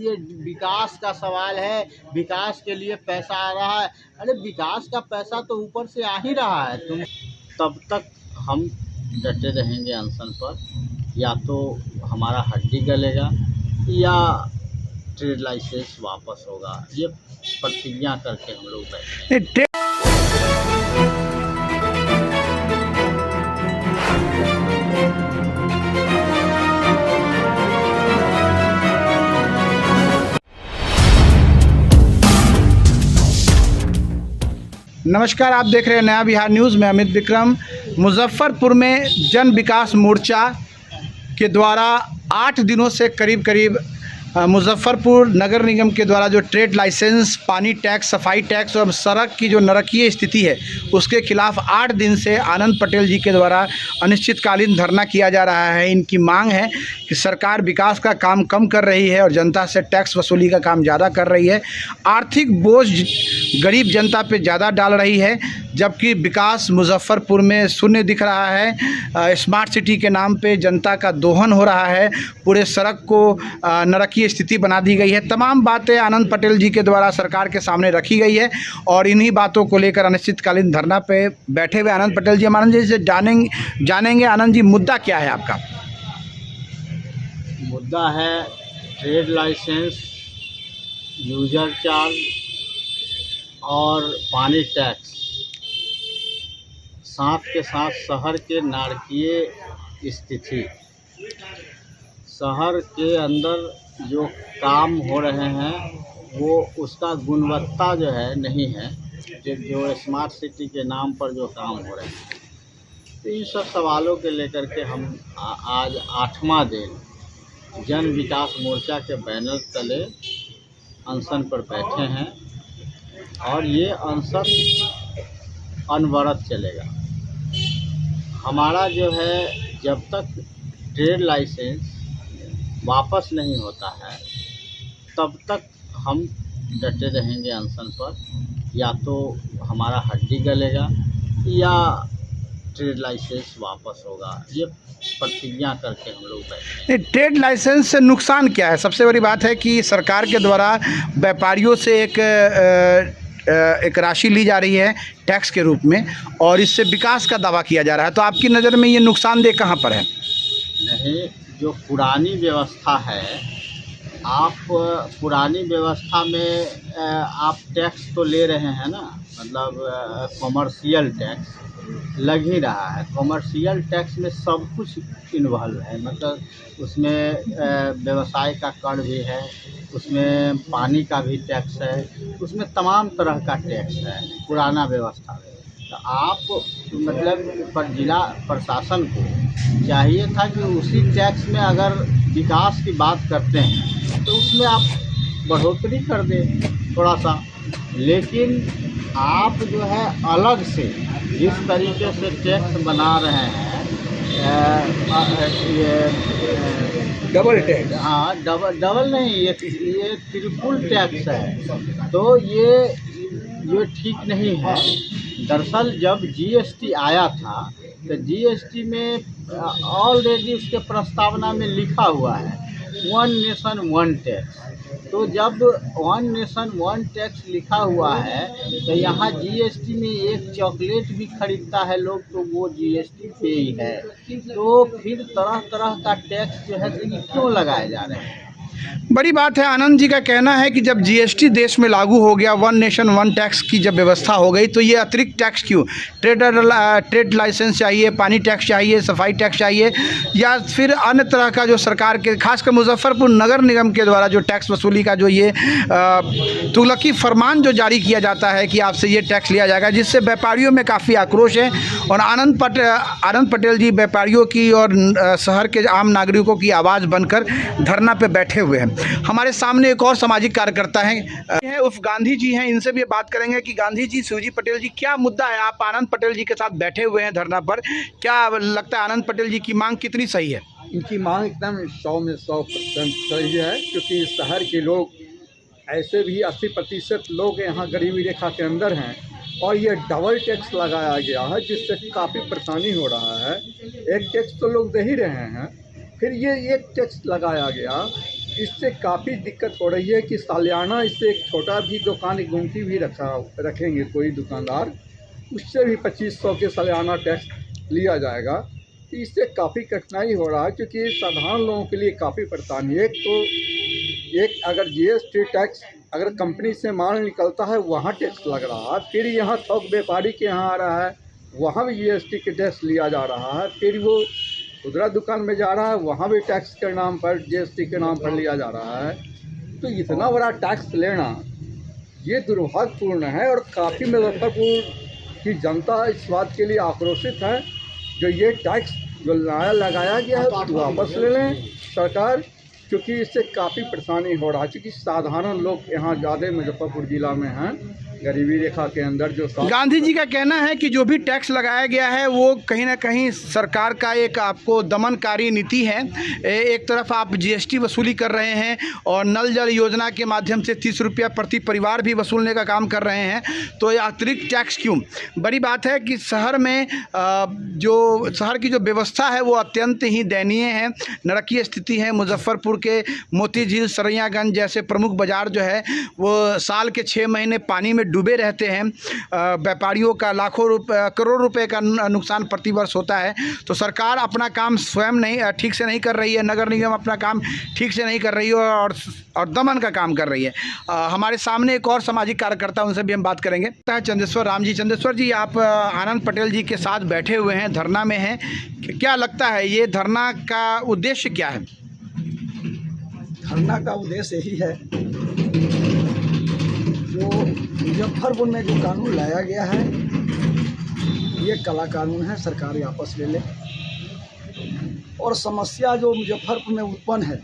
ये विकास का सवाल है, विकास के लिए पैसा आ रहा है। अरे विकास का पैसा तो ऊपर से आ ही रहा है। तुम तब तक हम डटे रहेंगे अनशन पर, या तो हमारा हड्डी गलेगा या ट्रेड लाइसेंस वापस होगा। ये प्रतिज्ञा करके हम लोग बैठे हैं। नमस्कार, आप देख रहे हैं नया बिहार न्यूज़ में अमित विक्रम। मुजफ्फरपुर में जन विकास मोर्चा के द्वारा 8 दिनों से करीब मुजफ्फरपुर नगर निगम के द्वारा जो ट्रेड लाइसेंस, पानी टैक्स, सफाई टैक्स और सड़क की जो नारकीय स्थिति है उसके खिलाफ 8 दिन से आनंद पटेल जी के द्वारा अनिश्चितकालीन धरना किया जा रहा है। इनकी मांग है कि सरकार विकास का काम कम कर रही है और जनता से टैक्स वसूली का काम ज़्यादा कर रही है। आर्थिक बोझ गरीब जनता पे ज़्यादा डाल रही है, जबकि विकास मुजफ्फरपुर में शून्य दिख रहा है। स्मार्ट सिटी के नाम पे जनता का दोहन हो रहा है, पूरे सड़क को नारकीय स्थिति बना दी गई है। तमाम बातें आनंद पटेल जी के द्वारा सरकार के सामने रखी गई है और इन्हीं बातों को लेकर अनिश्चितकालीन धरना पे बैठे हुए आनंद पटेल जी। हम आनंद जी से जानेंगे आनंद जी, मुद्दा क्या है आपका? मुद्दा है ट्रेड लाइसेंस, यूजर चार्ज और पानी टैक्स, साथ के साथ शहर के नारकीय स्थिति। शहर के अंदर जो काम हो रहे हैं वो उसका गुणवत्ता जो है नहीं है, जो स्मार्ट सिटी के नाम पर जो काम हो रहे हैं। तो इन सब सवालों के लेकर के हम आज 8वां दिन जन विकास मोर्चा के बैनर तले अनशन पर बैठे हैं और ये अनशन अनवरत चलेगा। हमारा जो है जब तक ट्रेड लाइसेंस वापस नहीं होता है तब तक हम डटे रहेंगे अनशन पर, या तो हमारा हड्डी गलेगा या ट्रेड लाइसेंस वापस होगा। ये प्रतिज्ञा करके हम लोग बैठे हैं। ट्रेड लाइसेंस से नुकसान क्या है? सबसे बड़ी बात है कि सरकार के द्वारा व्यापारियों से एक राशि ली जा रही है टैक्स के रूप में और इससे विकास का दावा किया जा रहा है। तो आपकी नज़र में ये नुकसानदेह कहाँ पर है? नहीं, जो पुरानी व्यवस्था है, आप पुरानी व्यवस्था में आप टैक्स तो ले रहे हैं ना, मतलब कॉमर्शियल टैक्स लग ही रहा है। कॉमर्शियल टैक्स में सब कुछ इन्वॉल्व है, मतलब उसमें व्यवसाय का कर भी है, उसमें पानी का भी टैक्स है, उसमें तमाम तरह का टैक्स है पुराना व्यवस्था में। तो आप मतलब पर जिला प्रशासन को चाहिए था कि उसी टैक्स में अगर विकास की बात करते हैं तो उसमें आप बढ़ोतरी कर दें थोड़ा सा। लेकिन आप जो है अलग से जिस तरीके से टैक्स बना रहे हैं, ये डबल टैक्स, हाँ डबल नहीं, ये ट्रिपल टैक्स है। तो ये ठीक नहीं है। दरअसल जब जीएसटी आया था तो जीएसटी में ऑलरेडी उसके प्रस्तावना में लिखा हुआ है 1 नेशन 1 टैक्स। तो जब 1 नेशन 1 टैक्स लिखा हुआ है तो यहाँ जीएसटी में एक चॉकलेट भी खरीदता है लोग तो वो जीएसटी पे ही है। तो फिर तरह तरह का टैक्स जो है क्यों लगाए जा रहे हैं? बड़ी बात है। आनंद जी का कहना है कि जब जीएसटी देश में लागू हो गया, 1 नेशन 1 टैक्स की जब व्यवस्था हो गई, तो ये अतिरिक्त टैक्स क्यों? ट्रेड लाइसेंस चाहिए, पानी टैक्स चाहिए, सफाई टैक्स चाहिए, या फिर अन्य तरह का जो सरकार के खासकर मुजफ्फरपुर नगर निगम के द्वारा जो टैक्स वसूली का जो ये तुगलकी फरमान जो जारी किया जाता है कि आपसे ये टैक्स लिया जाएगा, जिससे व्यापारियों में काफ़ी आक्रोश है। और आनंद पटेल जी व्यापारियों की और शहर के आम नागरिकों की आवाज़ बनकर धरना पे बैठे हुए हैं। हमारे सामने एक और सामाजिक कार्यकर्ता हैं, उर्फ गांधी जी हैं। इनसे भी बात करेंगे कि गांधी जी, शिवजी पटेल जी, क्या मुद्दा है? आप आनंद पटेल जी के साथ बैठे हुए हैं धरना पर, क्या लगता है आनंद पटेल जी की मांग कितनी सही है? इनकी मांग एकदम 100 में 100% सही है, क्योंकि शहर के लोग ऐसे भी 80% लोग यहाँ गरीबी रेखा के अंदर हैं और ये डबल टैक्स लगाया गया है जिससे काफ़ी परेशानी हो रहा है। एक टैक्स तो लोग दे ही रहे हैं, फिर ये एक टैक्स लगाया गया इससे काफ़ी दिक्कत हो रही है कि सालियाना इससे एक छोटा भी दुकान, एक गुमटी भी रखेंगे कोई दुकानदार, उससे भी 2500 के सालियाना टैक्स लिया जाएगा। तो इससे काफ़ी कठिनाई हो रहा है, क्योंकि साधारण लोगों के लिए काफ़ी परेशानी है। एक अगर जीएसटी टैक्स अगर कंपनी से माल निकलता है वहाँ टैक्स लग रहा है, फिर यहाँ थोक व्यापारी के यहाँ आ रहा है, वहाँ भी जीएसटी के टैक्स लिया जा रहा है, फिर वो खुदरा दुकान में जा रहा है, वहाँ भी टैक्स के नाम पर, जीएसटी के नाम पर लिया जा रहा है। तो इतना बड़ा टैक्स लेना ये दुर्भाग्यपूर्ण है, और काफ़ी मुजफ्फरपुर की जनता इस बात के लिए आक्रोशित है। जो ये टैक्स जो नया लगाया गया है वापस ले लें सरकार, क्योंकि इससे काफ़ी परेशानी हो रहा है। क्योंकि साधारण लोग यहाँ ज़्यादा मुजफ्फरपुर ज़िला में हैं, गरीबी रेखा के अंदर जो गांधी जी का कहना है कि जो भी टैक्स लगाया गया है वो कहीं ना कहीं सरकार का एक आपको दमनकारी नीति है। एक तरफ आप जीएसटी वसूली कर रहे हैं और नल जल योजना के माध्यम से 30 रुपया प्रति परिवार भी वसूलने का काम कर रहे हैं, तो ये अतिरिक्त टैक्स क्यों? बड़ी बात है कि शहर में जो शहर की जो व्यवस्था है वो अत्यंत ही दयनीय है, नरकीय स्थिति है। मुजफ्फरपुर के मोती झील, सरैयागंज जैसे प्रमुख बाज़ार जो है वो साल के 6 महीने पानी में डूबे रहते हैं। व्यापारियों का लाखों करोड़ रुपए का नुकसान प्रतिवर्ष होता है। तो सरकार अपना काम स्वयं नहीं ठीक से नहीं कर रही है, नगर निगम अपना काम ठीक से नहीं कर रही है और दमन का काम कर रही है। हमारे सामने एक और सामाजिक कार्यकर्ता, उनसे भी हम बात करेंगे। चंदेश्वर राम जी। चंदेश्वर जी, आप आनंद पटेल जी के साथ बैठे हुए हैं, धरना में हैं, क्या लगता है ये धरना का उद्देश्य क्या है? धरना का उद्देश्य यही है, जो मुजफ्फरपुर में जो कानून लाया गया है ये काला कानून है, सरकार वापस ले ले। और समस्या जो मुजफ्फरपुर में उत्पन्न है,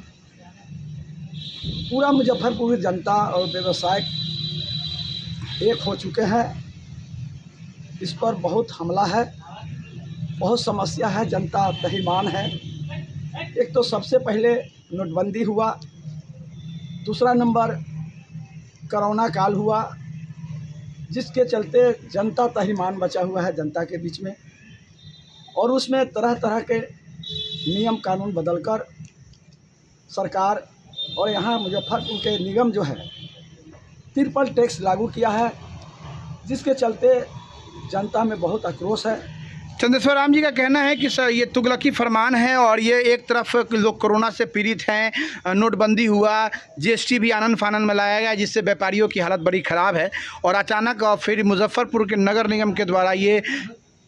पूरा मुजफ्फरपुर की जनता और व्यवसाय एक हो चुके हैं। इस पर बहुत हमला है, बहुत समस्या है, जनता बेईमान है। एक तो सबसे पहले नोटबंदी हुआ, दूसरा नंबर कोरोना काल हुआ, जिसके चलते जनता तहीमान बचा हुआ है जनता के बीच में। और उसमें तरह तरह के नियम कानून बदलकर सरकार और यहाँ मुजफ्फरपुर के निगम जो है ट्रिपल टैक्स लागू किया है, जिसके चलते जनता में बहुत आक्रोश है। चंदेश्वर राम जी का कहना है कि सर ये तुगलकी फरमान है और ये एक तरफ लोग कोरोना से पीड़ित हैं, नोटबंदी हुआ, जीएसटी भी आनन फानन में लाया गया, जिससे व्यापारियों की हालत बड़ी ख़राब है, और अचानक और फिर मुजफ्फरपुर के नगर निगम के द्वारा ये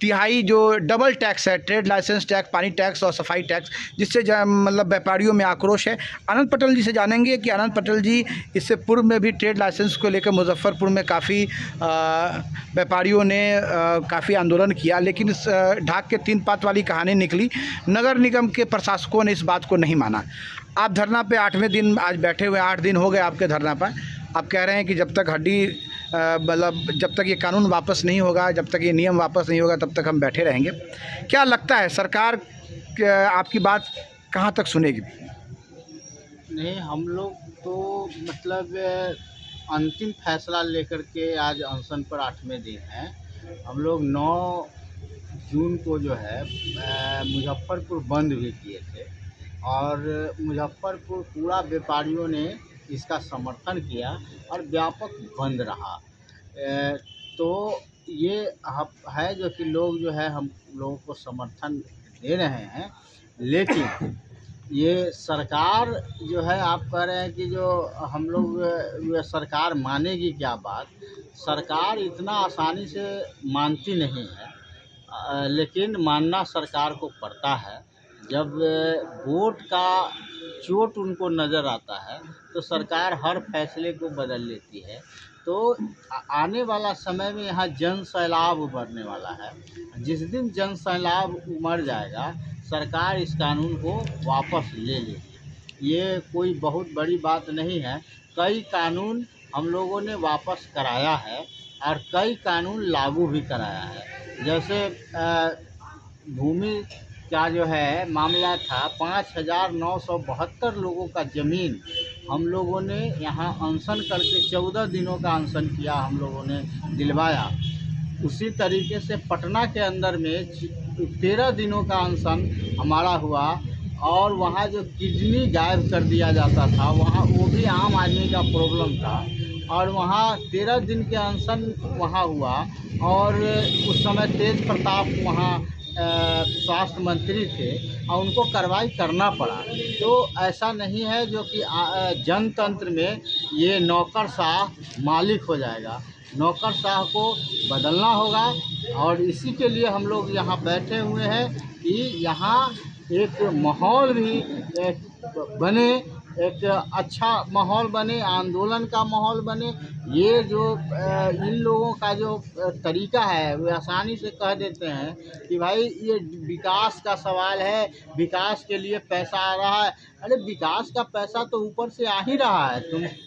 तिहाई जो डबल टैक्स है, ट्रेड लाइसेंस टैक्स, पानी टैक्स और सफाई टैक्स, जिससे मतलब व्यापारियों में आक्रोश है। आनंद पटेल जी से जानेंगे कि आनंद पटेल जी, इससे पूर्व में भी ट्रेड लाइसेंस को लेकर मुजफ्फरपुर में काफ़ी व्यापारियों ने काफ़ी आंदोलन किया, लेकिन इस ढाक के 3 पात वाली कहानी निकली। नगर निगम के प्रशासकों ने इस बात को नहीं माना। आप धरना पे 8वें दिन आज बैठे हुए, 8 दिन हो गए आपके धरना पर। आप कह रहे हैं कि जब तक मतलब जब तक ये कानून वापस नहीं होगा, जब तक ये नियम वापस नहीं होगा, तब तक हम बैठे रहेंगे। क्या लगता है सरकार आपकी बात कहाँ तक सुनेगी? नहीं, हम लोग तो मतलब अंतिम फैसला लेकर के आज अनशन पर 8वें दिन है। हम लोग 9 जून को जो है मुजफ्फरपुर बंद भी किए थे, और मुजफ्फरपुर पूरा व्यापारियों ने इसका समर्थन किया और व्यापक बंद रहा। तो ये है जो कि लोग जो है हम लोगों को समर्थन दे रहे हैं, लेकिन ये सरकार जो है, आप कह रहे हैं कि जो हम लोग सरकार मानेगी क्या बात? सरकार इतना आसानी से मानती नहीं है, लेकिन मानना सरकार को पड़ता है। जब वोट का चोट उनको नज़र आता है तो सरकार हर फैसले को बदल लेती है। तो आने वाला समय में यहाँ जन सैलाब उभरने वाला है। जिस दिन जन सैलाब उमड़ जाएगा, सरकार इस कानून को वापस ले लेगी। ये कोई बहुत बड़ी बात नहीं है। कई कानून हम लोगों ने वापस कराया है और कई कानून लागू भी कराया है। जैसे भूमि का जो है मामला था, 5,972 लोगों का ज़मीन हम लोगों ने यहाँ अनशन करके 14 दिनों का अनशन किया, हम लोगों ने दिलवाया। उसी तरीके से पटना के अंदर में 13 दिनों का अनशन हमारा हुआ और वहाँ जो किडनी गायब कर दिया जाता था, वहाँ वो भी आम आदमी का प्रॉब्लम था। और वहाँ 13 दिन के अनशन वहाँ हुआ और उस समय तेज प्रताप वहाँ स्वास्थ्य मंत्री थे और उनको कार्रवाई करना पड़ा। तो ऐसा नहीं है जो कि जनतंत्र में ये नौकरशाह मालिक हो जाएगा। नौकरशाह को बदलना होगा और इसी के लिए हम लोग यहाँ बैठे हुए हैं कि यहाँ एक माहौल भी बने, एक अच्छा माहौल बने, आंदोलन का माहौल बने। ये जो इन लोगों का जो तरीका है वे आसानी से कह देते हैं कि भाई ये विकास का सवाल है, विकास के लिए पैसा आ रहा है। अरे विकास का पैसा तो ऊपर से आ ही रहा है।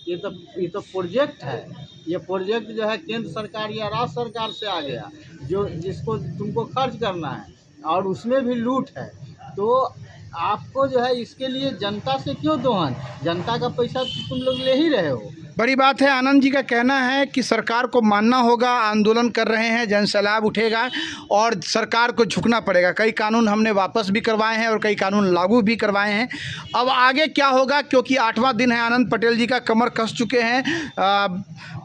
ये तो प्रोजेक्ट है। ये प्रोजेक्ट जो है केंद्र सरकार या राज्य सरकार से आ गया, जो जिसको तुमको खर्च करना है और उसमें भी लूट है। तो आपको जो है इसके लिए जनता से क्यों दोहन? जनता का पैसा तो तुम लोग ले ही रहे हो। बड़ी बात है। आनंद जी का कहना है कि सरकार को मानना होगा, आंदोलन कर रहे हैं, जन सैलाब उठेगा और सरकार को झुकना पड़ेगा। कई कानून हमने वापस भी करवाए हैं और कई कानून लागू भी करवाए हैं। अब आगे क्या होगा, क्योंकि 8वां दिन है, आनंद पटेल जी का कमर कस चुके हैं।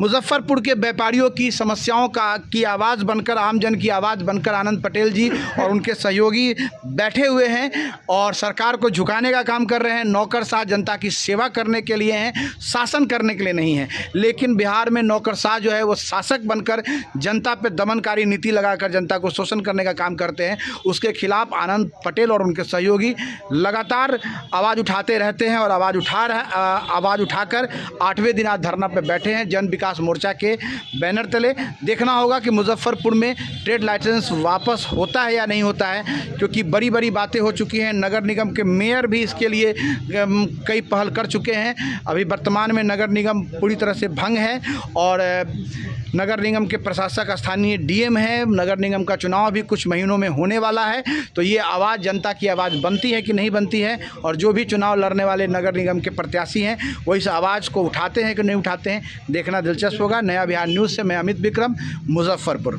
मुजफ्फरपुर के व्यापारियों की समस्याओं की आवाज़ बनकर, आमजन की आवाज़ बनकर आनंद पटेल जी और उनके सहयोगी बैठे हुए हैं और सरकार को झुकाने का काम कर रहे हैं। नौकरशाह जनता की सेवा करने के लिए हैं, शासन करने के लिए नहीं है। लेकिन बिहार में नौकरशाह जो है वो शासक बनकर जनता पे दमनकारी नीति लगाकर जनता को शोषण करने का काम करते हैं। उसके खिलाफ आनंद पटेल और उनके सहयोगी लगातार आवाज़ उठाते रहते हैं और आवाज़ उठाकर 8वें दिन आज धरना पे बैठे हैं जन विकास मोर्चा के बैनर तले। देखना होगा कि मुजफ्फरपुर में ट्रेड लाइसेंस वापस होता है या नहीं होता है, क्योंकि बड़ी बड़ी बातें हो चुकी हैं। नगर निगम के मेयर भी इसके लिए कई पहल कर चुके हैं। अभी वर्तमान में नगर निगम पूरी तरह से भंग है और नगर निगम के प्रशासक स्थानीय डीएम है। नगर निगम का चुनाव भी कुछ महीनों में होने वाला है। तो ये आवाज़, जनता की आवाज़ बनती है कि नहीं बनती है, और जो भी चुनाव लड़ने वाले नगर निगम के प्रत्याशी हैं वो इस आवाज़ को उठाते हैं कि नहीं उठाते हैं, देखना दिलचस्प होगा। नया बिहार न्यूज़ से मैं अमित विक्रम, मुजफ्फरपुर।